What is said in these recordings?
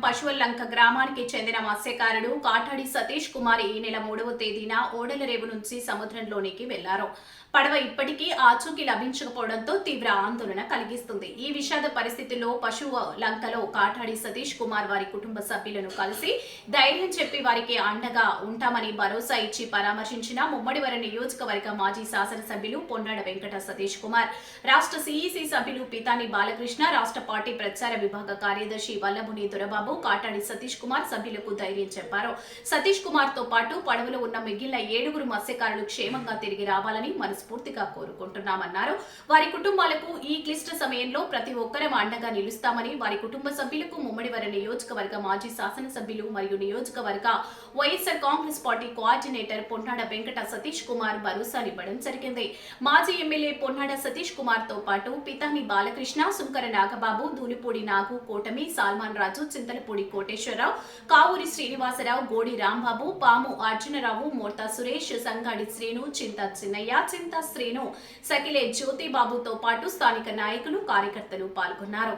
పశువుల్లంక గ్రామానికి చెందిన మత్స్యకారుడు కాటాడి సతీష్ కుమార్ ఈ నెల 3వ తేదీన ఓడలరేవు నుంచి సముద్రంలోనికి వెళ్లారు. పడవ ఇప్పటికీ ఆచూకీ లభించకపోవడంతో తీవ్ర ఆందోళన కలిగిస్తుంది. ఈ విషాద పరిస్థితుల్లో పశువులంకలో కాటాడి సతీష్ కుమార్ వారి కుటుంబ సభ్యులను కలిసి ధైర్యం చెప్పి వారికి అండగా ఉంటామని భరోసా ఇచ్చి పరామర్శించిన ముమ్మడివరం నియోజకవర్గ మాజీ శాసనసభ్యులు పొన్నాడ వెంకట సతీష్ కుమార్, రాష్ట్ర సిఈసి సభ్యులు పితాని బాలకృష్ణ, రాష్ట్ర పార్టీ ప్రచార విభాగ కార్యదర్శి వల్లభుని దొరబాబు కాటాడి సతీష్ కుమార్ సభ్యులకు ధైర్యం చెప్పారు. సతీష్ కుమార్ తో పాటు పడవలో ఉన్న మిగిలిన 7 మత్స్యకారులు క్షేమంగా తిరిగి రావాలని మనస్ఫూర్తిగా కోరుకుంటున్నామన్నారు. వారి కుటుంబాలకు ఈ క్లిష్ట సమయంలో ప్రతి ఒక్కరం అండగా నిలుస్తామని వారి కుటుంబ సభ్యులకు ముమ్మడివరం నియోజకవర్గ మాజీ శాసనసభ్యులు మరియు నియోజకవర్గ వైఎస్ఆర్ కాంగ్రెస్ పార్టీ కోఆర్డినేటర్ పొన్నాడ వెంకట సతీష్ కుమార్ భరోసానివ్వడం జరిగింది. మాజీ ఎమ్మెల్యే పొన్నాడ సతీష్ కుమార్ తో పాటు పితాని బాలకృష్ణ, సుంకర నాగబాబు, దూలిపూడి నాగు, కోటమి, సాల్మాన్ రాజు, చింతలపూడి కోటేశ్వరరావు, కావూరి శ్రీనివాసరావు, గోడి రాంబాబు, పాము అర్జునరావు, మోర్తా సురేష్, సంగాడి శ్రీను, చింత చిన్నయ్య, చింత శ్రీను, సకిలే జ్యోతిబాబుతో పాటు స్థానిక నాయకులు, కార్యకర్తలు పాల్గొన్నారు.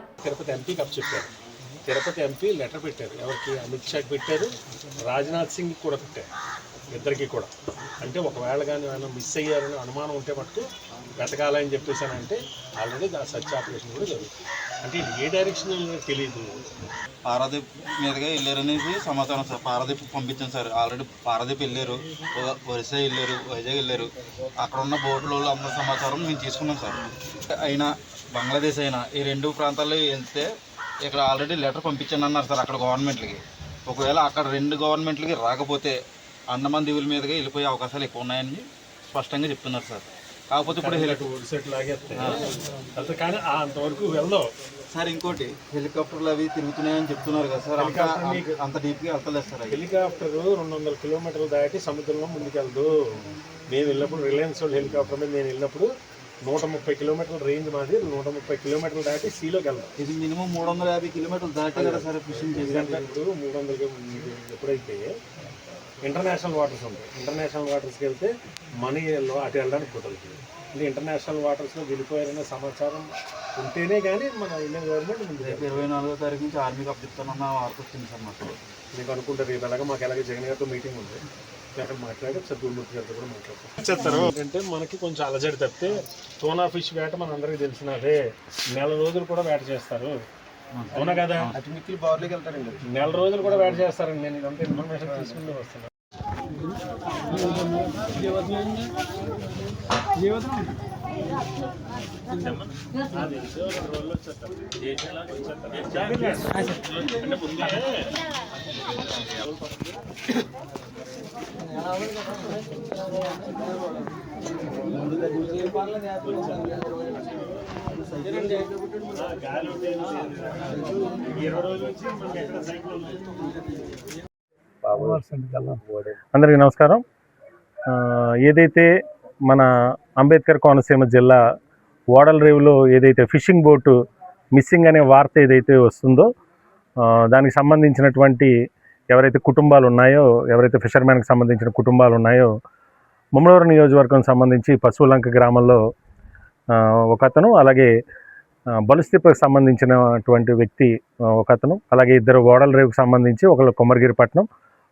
తిరుపతి ఎంపీ లెటర్ పెట్టారు. ఎవరికి? అమిత్ షాకి పెట్టారు, రాజ్నాథ్ సింగ్ కూడా పెట్టారు. ఇద్దరికి కూడా. అంటే ఒకవేళ కానీ ఏమైనా మిస్ అయ్యారని అనుమానం ఉంటే మటుకు వెతకాలని చెప్పేసానంటే ఆల్రెడీ సర్చ్ ఆపరేషన్ కూడా జరుగుతుంది. అంటే ఇది ఏ డైరెక్షన్ తెలియదు. పారాదీప్ మీదుగా వెళ్ళారనేది సమాచారం సార్. పారాదీప్ పంపించాను సార్. ఆల్రెడీ పారాదీప్ వెళ్ళారు, ఒరిస్సా వెళ్ళారు, వైజాగ్ వెళ్ళారు. అక్కడ ఉన్న బోట్లో అందరి సమాచారం మేము తీసుకున్నాం సార్. అయినా బంగ్లాదేశ్ అయినా ఈ 2 ప్రాంతాల్లో వెళ్తే ఇక్కడ ఆల్రెడీ లెటర్ పంపించాను అన్నారు సార్ అక్కడ గవర్నమెంట్లకి. ఒకవేళ అక్కడ 2 గవర్నమెంట్లకి రాకపోతే అండమాన్ దీవుల మీదుగా వెళ్ళిపోయే అవకాశాలు ఎక్కువ ఉన్నాయని స్పష్టంగా చెప్తున్నారు సార్. కాకపోతే ఇప్పుడు కానీ అంతవరకు వెళ్దాం సార్. ఇంకోటి హెలికాప్టర్లు అవి తిరుగుతున్నాయని చెప్తున్నారు కదా సార్. అంత డీప్గా వెళ్తలేదు సార్. హెలికాప్టర్ 200 కిలోమీటర్లు దాటి సముద్రంలో ముందుకెళ్దు. నేను వెళ్ళినప్పుడు రిలయన్స్ హెలికాప్టర్ మీద నేను వెళ్ళినప్పుడు 130 కిలోమీటర్ల రేంజ్ మాది. 130 కిలోమీటర్లు దాటి సీలోకి వెళ్దాం. ఇది మినిమం 350 కిలోమీటర్లు దాటి కదా సార్ ఫిషింగ్ చేసేటప్పుడు. 300 ఎప్పుడైతే ఇంటర్నేషనల్ వాటర్స్ ఉంటాయి, ఇంటర్నేషనల్ వాటర్స్కి వెళ్తే మనీలో అటు వెళ్ళడానికి కుదరదు. ఇది ఇంటర్నేషనల్ వాటర్స్లో వెళ్ళిపోయారనే సమాచారం ఉంటేనే కానీ మన ఇండియన్ గవర్నమెంట్ ముందు 24వ తారీఖు నుంచి ఆర్మీకి అప్పచెప్తానన్న వార్త వచ్చింది సార్ మాకు. మీకు అనుకుంటారు రేపు ఎలాగ మాకు ఎలాగ జగన్ గారితో మీటింగ్ ఉంది, అక్కడ మాట్లాడి ఒకసారి గురుమూర్తి గారితో కూడా మాట్లాడతారు. అంటే మనకి కొంచెం అలజడి తప్పితే టోనా ఫిష్ వేట మన అందరికీ తెలిసినదే. 1 నెల రోజులు కూడా వేట చేస్తారు, అవునా కదా? బార్లోకి వెళ్తారండి. 1 నెల రోజులు కూడా వేట చేస్తారండి. నేను ఇదంతా ఇన్ఫర్మేషన్ తీసుకుంటూ వస్తున్నాను. అందరికీ నమస్కారం. ఏదైతే మన అంబేద్కర్ కోనసీమ జిల్లా ఓడలరేవులో ఏదైతే ఫిషింగ్ బోటు మిస్సింగ్ అనే వార్త ఏదైతే వస్తుందో దానికి సంబంధించినటువంటి ఎవరైతే కుటుంబాలు ఉన్నాయో, ఎవరైతే ఫిషర్మ్యాన్కి సంబంధించిన కుటుంబాలు ఉన్నాయో, ముమ్మడివరం నియోజకవర్గం సంబంధించి పశువులంక గ్రామంలో ఒకతను, అలాగే బలుస్తిప్పకి సంబంధించినటువంటి వ్యక్తి ఒకతను, అలాగే 2 ఓడలరేవుకి సంబంధించి, ఒకళ్ళు కొమ్మరగిరిపట్నం,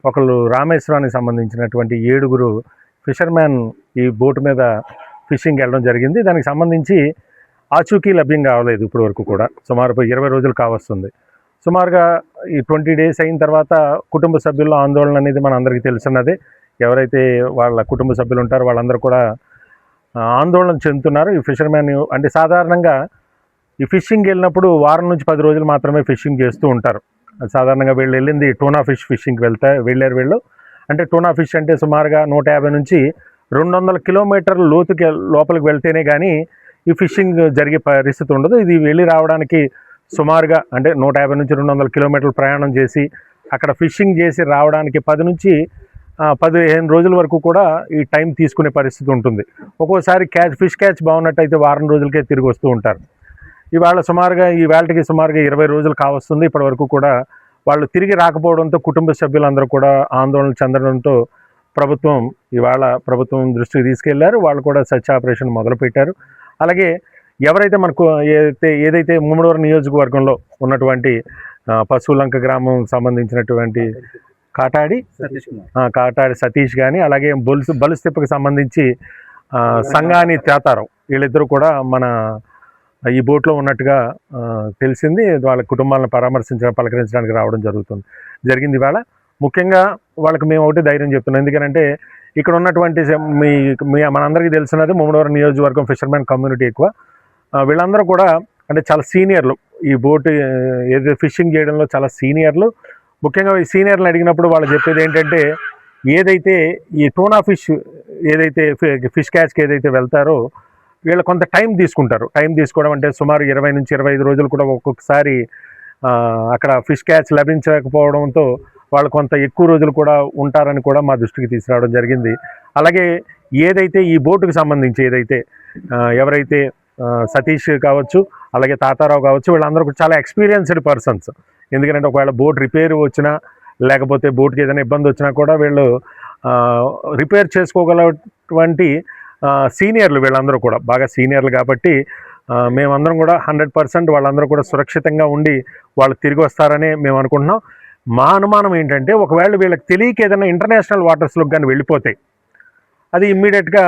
ఒకళ్ళు రామేశ్వరానికి సంబంధించినటువంటి 7 ఫిషర్మ్యాన్ ఈ బోటు మీద ఫిషింగ్ వెళ్ళడం జరిగింది. దానికి సంబంధించి ఆచూకీ లభ్యం కావలేదు ఇప్పటి వరకు కూడా. సుమారు 20 రోజులు కావస్తుంది. సుమారుగా ఈ 20 డేస్ అయిన తర్వాత కుటుంబ సభ్యుల్లో ఆందోళన అనేది మన అందరికీ తెలిసినదే. ఎవరైతే వాళ్ళ కుటుంబ సభ్యులు ఉంటారో వాళ్ళందరూ కూడా ఆందోళన చెందుతున్నారు. ఈ ఫిషర్మ్యాన్ అంటే సాధారణంగా ఈ ఫిషింగ్ వెళ్ళినప్పుడు వారం నుంచి 10 రోజులు మాత్రమే ఫిషింగ్ చేస్తూ ఉంటారు. సాధారణంగా వీళ్ళు వెళ్ళింది టూనా ఫిష్ ఫిషింగ్కి వెళ్ళారు వీళ్ళు. అంటే టూనా ఫిష్ అంటే సుమారుగా 150 నుంచి 200 కిలోమీటర్ల లోపలికి వెళ్తేనే కానీ ఈ ఫిషింగ్ జరిగే పరిస్థితి ఉండదు. ఇది వెళ్ళి రావడానికి సుమారుగా అంటే 150 నుంచి 200 కిలోమీటర్లు ప్రయాణం చేసి అక్కడ ఫిషింగ్ చేసి రావడానికి 10 నుంచి 15 రోజుల వరకు కూడా ఈ టైం తీసుకునే పరిస్థితి ఉంటుంది. ఒక్కోసారి ఫిష్ క్యాచ్ బాగున్నట్టయితే వారం రోజులకే తిరిగి వస్తూ ఉంటారు. ఇవాళ సుమారుగా ఈ వేళకి సుమారుగా 20 రోజులు కావస్తుంది. ఇప్పటి వరకు కూడా వాళ్ళు తిరిగి రాకపోవడంతో కుటుంబ సభ్యులందరూ కూడా ఆందోళన చెందడంతో ప్రభుత్వం దృష్టికి తీసుకెళ్లారు. వాళ్ళు కూడా సర్చ్ ఆపరేషన్ మొదలుపెట్టారు. అలాగే ఎవరైతే మనకు ఏదైతే ముమ్మడివరం నియోజకవర్గంలో ఉన్నటువంటి పశువులంక గ్రామం సంబంధించినటువంటి కాటాడి సతీష్ కానీ, అలాగే బలుస్తిప్పకి సంబంధించి సంగాని త్యాతారం, వీళ్ళిద్దరూ కూడా మన ఈ బోట్లో ఉన్నట్టుగా తెలిసింది. వాళ్ళ కుటుంబాలను పలకరించడానికి రావడం జరిగింది ఇవాళ. ముఖ్యంగా వాళ్ళకి మేము ఒకటి ధైర్యం చెప్తున్నాం. ఎందుకంటే ఇక్కడ ఉన్నటువంటి మనందరికీ తెలిసినది ముమ్మడివరం నియోజకవర్గం ఫిషర్మెన్ కమ్యూనిటీ ఎక్కువ. వీళ్ళందరూ కూడా అంటే చాలా సీనియర్లు, ఈ బోటు ఏదైతే ఫిషింగ్ చేయడంలో చాలా సీనియర్లు. ముఖ్యంగా ఈ సీనియర్లను అడిగినప్పుడు వాళ్ళు చెప్పేది ఏంటంటే, ఏదైతే ఈ టూనా ఫిష్ ఏదైతే ఫిష్ క్యాచ్కి ఏదైతే వెళ్తారో వీళ్ళు కొంత టైం తీసుకుంటారు. టైం తీసుకోవడం అంటే సుమారు 20 నుంచి 25 రోజులు కూడా ఒక్కొక్కసారి అక్కడ ఫిష్ క్యాచ్ లభించకపోవడంతో వాళ్ళు కొంత ఎక్కువ రోజులు కూడా ఉంటారని కూడా మా దృష్టికి తీసుకురావడం జరిగింది. అలాగే ఏదైతే ఈ బోటుకు సంబంధించి ఎవరైతే సతీష్ కావచ్చు, అలాగే తాతారావు కావచ్చు, వీళ్ళందరూ చాలా ఎక్స్పీరియన్స్డ్ పర్సన్స్. ఎందుకంటే ఒకవేళ బోట్ రిపేర్ వచ్చినా, లేకపోతే బోట్కి ఏదైనా ఇబ్బంది వచ్చినా కూడా వీళ్ళు రిపేర్ చేసుకోగలటువంటి సీనియర్లు. వీళ్ళందరూ కూడా బాగా సీనియర్లు కాబట్టి మేమందరం కూడా 100% వాళ్ళందరూ కూడా సురక్షితంగా ఉండి వాళ్ళు తిరిగి వస్తారని మేము అనుకుంటున్నాం. మా అనుమానం ఏంటంటే, ఒకవేళ వీళ్ళకి తెలియక ఏదైనా ఇంటర్నేషనల్ వాటర్స్లోకి కానీ వెళ్ళిపోతాయి, అది ఇమ్మీడియట్గా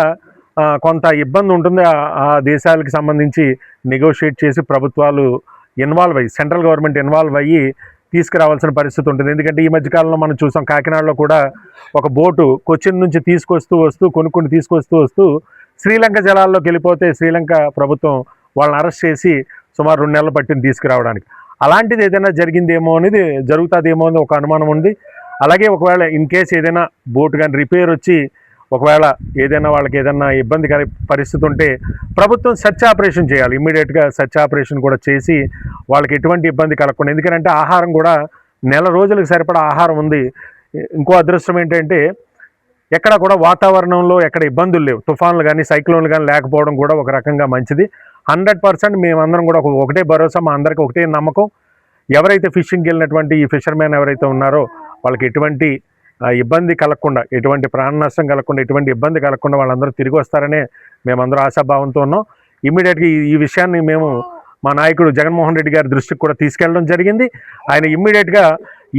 కొంత ఇబ్బంది ఉంటుంది. ఆ దేశాలకు సంబంధించి నెగోషియేట్ చేసి ప్రభుత్వాలు ఇన్వాల్వ్ అయ్యి, సెంట్రల్ గవర్నమెంట్ ఇన్వాల్వ్ అయ్యి తీసుకురావాల్సిన పరిస్థితి ఉంటుంది. ఎందుకంటే ఈ మధ్యకాలంలో మనం చూసాం, కాకినాడలో కూడా ఒక బోటు కొచ్చిన్ నుంచి కొనుక్కొని తీసుకొస్తూ శ్రీలంక జలాల్లోకి వెళ్ళిపోతే శ్రీలంక ప్రభుత్వం వాళ్ళని అరెస్ట్ చేసి సుమారు 2 నెలలు పట్టింది తీసుకురావడానికి. అలాంటిది ఏదైనా జరుగుతుందేమో అని ఒక అనుమానం ఉంది. అలాగే ఒకవేళ ఇన్ కేసు ఏదైనా బోటు కానీ రిపేర్ వచ్చి ఒకవేళ ఏదైనా వాళ్ళకి ఏదైనా ఇబ్బందికర పరిస్థితి ఉంటే ప్రభుత్వం సెర్చ్ ఆపరేషన్ చేయాలి. ఇమ్మీడియట్గా సెర్చ్ ఆపరేషన్ కూడా చేసి వాళ్ళకి ఎటువంటి ఇబ్బంది కలగకుండా. ఎందుకంటే ఆహారం కూడా నెల రోజులకు సరిపడా ఆహారం ఉంది. ఇంకో అదృష్టం ఏంటంటే, ఎక్కడ కూడా వాతావరణంలో ఎక్కడ ఇబ్బందులు లేవు. తుఫాన్లు కానీ సైక్లోన్లు కానీ లేకపోవడం కూడా ఒక రకంగా మంచిది. 100% మేమందరం కూడా ఒకటే భరోసా, మా అందరికీ ఒకటే నమ్మకం. ఎవరైతే ఫిషింగ్కి వెళ్ళినటువంటి ఈ ఫిషర్మెన్ ఎవరైతే ఉన్నారో వాళ్ళకి ఎటువంటి ఇబ్బంది కలగకుండా, ఎటువంటి ప్రాణ నష్టం కలగకుండా, ఎటువంటి ఇబ్బంది కలగకుండా వాళ్ళందరూ తిరిగి వస్తారనే మేమందరూ ఆశాభావంతో ఉన్నాం. ఇమ్మీడియట్గా ఈ విషయాన్ని మేము మా నాయకుడు జగన్మోహన్ రెడ్డి గారి దృష్టికి కూడా తీసుకెళ్ళడం జరిగింది. ఆయన ఇమ్మీడియట్గా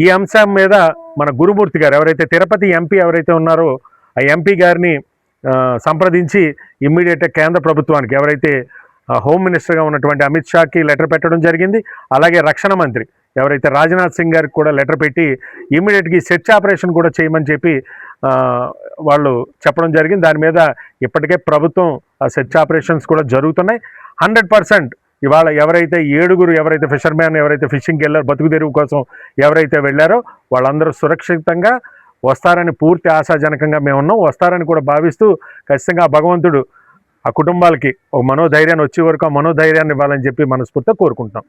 ఈ అంశం మీద మన గురుమూర్తి గారు, ఎవరైతే తిరుపతి ఎంపీ ఎవరైతే ఉన్నారో ఆ ఎంపీ గారిని సంప్రదించి ఇమ్మీడియట్గా కేంద్ర ప్రభుత్వానికి, ఎవరైతే హోమ్ మినిస్టర్గా ఉన్నటువంటి అమిత్ షాకి లెటర్ పెట్టడం జరిగింది. అలాగే రక్షణ మంత్రి ఎవరైతే రాజ్నాథ్ సింగ్ గారికి కూడా లెటర్ పెట్టి ఇమ్మీడియట్గా ఈ సెర్చ్ ఆపరేషన్ కూడా చేయమని చెప్పి వాళ్ళు చెప్పడం జరిగింది. దాని మీద ఇప్పటికే ప్రభుత్వం ఆ సెర్చ్ ఆపరేషన్స్ కూడా జరుగుతున్నాయి. 100% ఇవాళ ఎవరైతే 7 ఎవరైతే ఫిషర్మెన్ ఎవరైతే ఫిషింగ్కి వెళ్ళారో, బతుకు తెరువు కోసం ఎవరైతే వెళ్ళారో వాళ్ళందరూ సురక్షితంగా వస్తారని పూర్తి ఆశాజనకంగా మేము ఉన్నాం. వస్తారని కూడా భావిస్తూ ఖచ్చితంగా భగవంతుడు ఆ కుటుంబాలకి ఒక మనోధైర్యాన్ని వచ్చే వరకు ఆ మనోధైర్యాన్ని ఇవ్వాలని చెప్పి మనస్ఫూర్తిగా కోరుకుంటున్నాం.